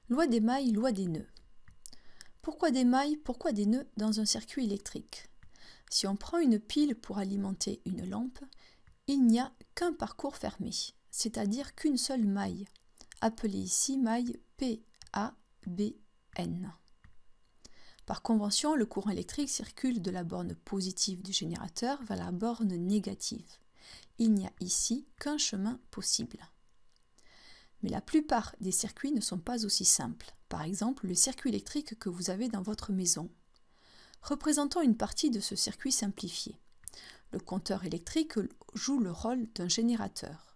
Loi des mailles, loi des nœuds. Pourquoi des mailles, pourquoi des nœuds dans un circuit électrique? Si on prend une pile pour alimenter une lampe, il n'y a qu'un parcours fermé, c'est-à-dire qu'une seule maille, appelée ici maille PABN. Par convention, le courant électrique circule de la borne positive du générateur vers la borne négative. Il n'y a ici qu'un chemin possible. Mais la plupart des circuits ne sont pas aussi simples. Par exemple, le circuit électrique que vous avez dans votre maison. Représentons une partie de ce circuit simplifié. Le compteur électrique joue le rôle d'un générateur.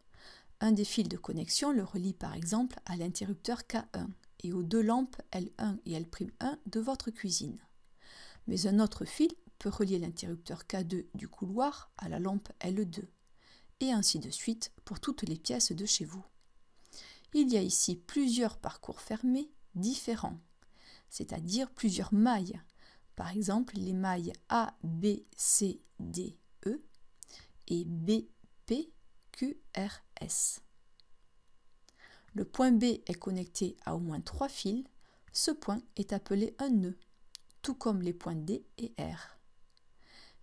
Un des fils de connexion le relie par exemple à l'interrupteur K1 et aux deux lampes L1 et L'1 de votre cuisine. Mais un autre fil peut relier l'interrupteur K2 du couloir à la lampe L2, et ainsi de suite pour toutes les pièces de chez vous. Il y a ici plusieurs parcours fermés différents, c'est-à-dire plusieurs mailles. Par exemple, les mailles A, B, C, D, E et B, P, Q, R, S. Le point B est connecté à au moins 3 fils. Ce point est appelé un nœud, tout comme les points D et R.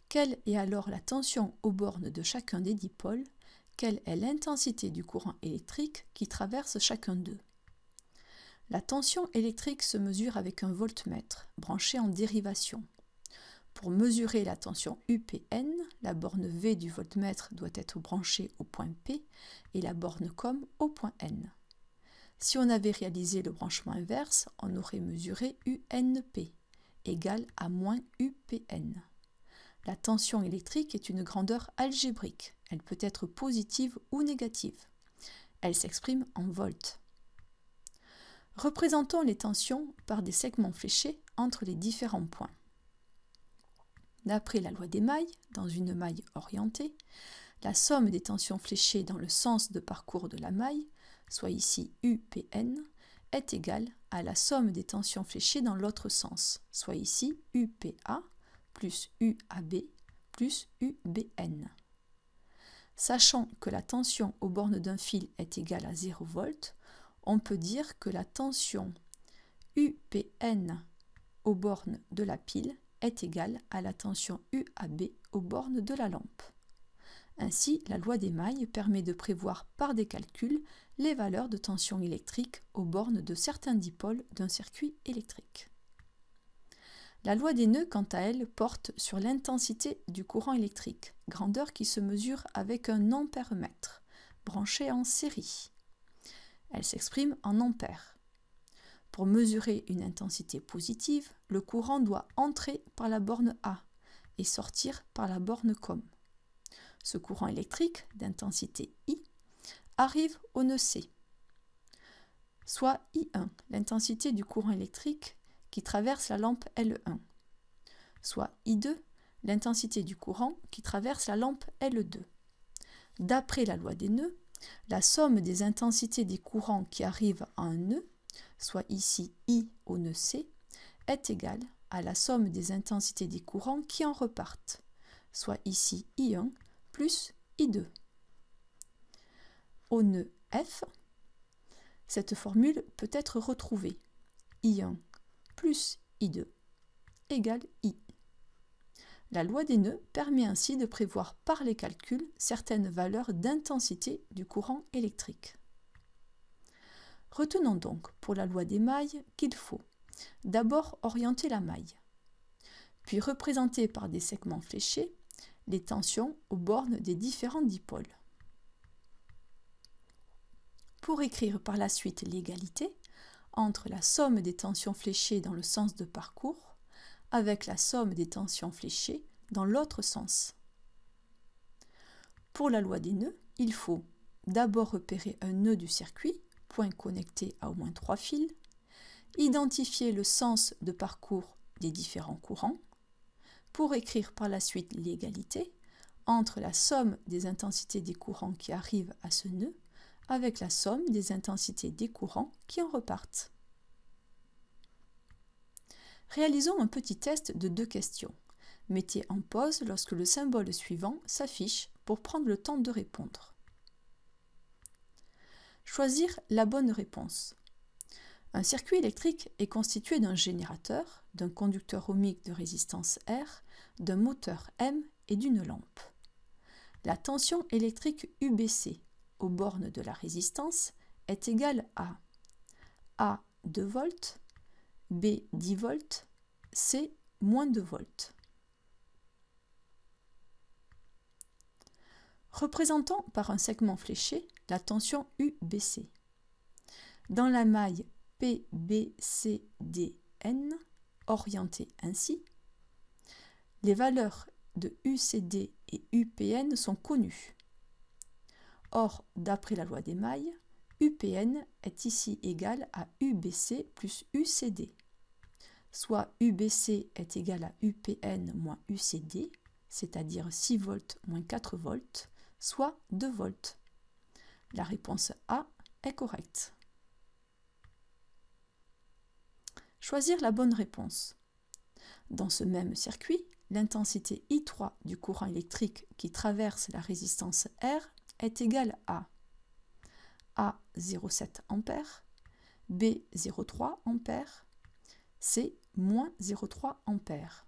Quelle est alors la tension aux bornes de chacun des dipôles? Quelle est l'intensité du courant électrique qui traverse chacun d'eux? La tension électrique se mesure avec un voltmètre branché en dérivation. Pour mesurer la tension UPN, la borne V du voltmètre doit être branchée au point P et la borne COM au point N. Si on avait réalisé le branchement inverse, on aurait mesuré UNP égale à moins UPN. La tension électrique est une grandeur algébrique. Elle peut être positive ou négative. Elle s'exprime en volts. Représentons les tensions par des segments fléchés entre les différents points. D'après la loi des mailles, dans une maille orientée, la somme des tensions fléchées dans le sens de parcours de la maille, soit ici UPN, est égale à la somme des tensions fléchées dans l'autre sens, soit ici UPA plus UAB plus UBN. Sachant que la tension aux bornes d'un fil est égale à 0 volts, on peut dire que la tension UPN aux bornes de la pile est égale à la tension UAB aux bornes de la lampe. Ainsi, la loi des mailles permet de prévoir par des calculs les valeurs de tension électrique aux bornes de certains dipôles d'un circuit électrique. La loi des nœuds, quant à elle, porte sur l'intensité du courant électrique, grandeur qui se mesure avec un ampèremètre, branché en série. Elle s'exprime en ampères. Pour mesurer une intensité positive, le courant doit entrer par la borne A et sortir par la borne COM. Ce courant électrique, d'intensité I, arrive au nœud C, soit I1, l'intensité du courant électrique qui traverse la lampe L1, soit I2, l'intensité du courant qui traverse la lampe L2. D'après la loi des nœuds, la somme des intensités des courants qui arrivent à un nœud, soit ici I au nœud C, est égale à la somme des intensités des courants qui en repartent, soit ici I1 plus I2. Au nœud F, cette formule peut être retrouvée. I1 plus I2 égale I. La loi des nœuds permet ainsi de prévoir par les calculs certaines valeurs d'intensité du courant électrique. Retenons donc pour la loi des mailles qu'il faut d'abord orienter la maille, puis représenter par des segments fléchés les tensions aux bornes des différents dipôles. Pour écrire par la suite l'égalité entre la somme des tensions fléchées dans le sens de parcours avec la somme des tensions fléchées dans l'autre sens. Pour la loi des nœuds, il faut d'abord repérer un nœud du circuit, point connecté à au moins 3 fils, identifier le sens de parcours des différents courants, pour écrire par la suite l'égalité entre la somme des intensités des courants qui arrivent à ce nœud avec la somme des intensités des courants qui en repartent. Réalisons un petit test de 2 questions. Mettez en pause lorsque le symbole suivant s'affiche pour prendre le temps de répondre. Choisir la bonne réponse. Un circuit électrique est constitué d'un générateur, d'un conducteur ohmique de résistance R, d'un moteur M et d'une lampe. La tension électrique UBC aux bornes de la résistance est égale à A 2 volts, B 10 volts, C moins 2 volts. Représentons par un segment fléché la tension UBC. Dans la maille PBCDN, orientée ainsi, les valeurs de UCD et UPN sont connues. Or, d'après la loi des mailles, UPN est ici égal à UBC plus UCD, soit UBC est égal à UPN moins UCD, c'est-à-dire 6 volts moins 4 volts, soit 2 volts. La réponse A est correcte. Choisir la bonne réponse. Dans ce même circuit, l'intensité I3 du courant électrique qui traverse la résistance R est égale à A 0,7 A, B 0,3 A, C moins 0,3 A.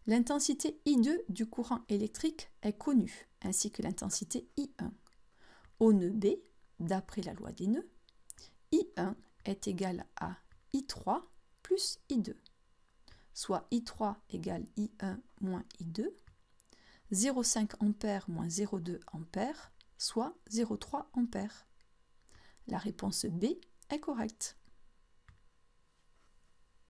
L'intensité I2 du courant électrique est connue, ainsi que l'intensité I1. Au nœud B, d'après la loi des nœuds, I1 est égal à I3 plus I2, soit I3 égale I1 moins I2, 0,5 A moins 0,2 A, soit 0,3 A. La réponse B est correcte.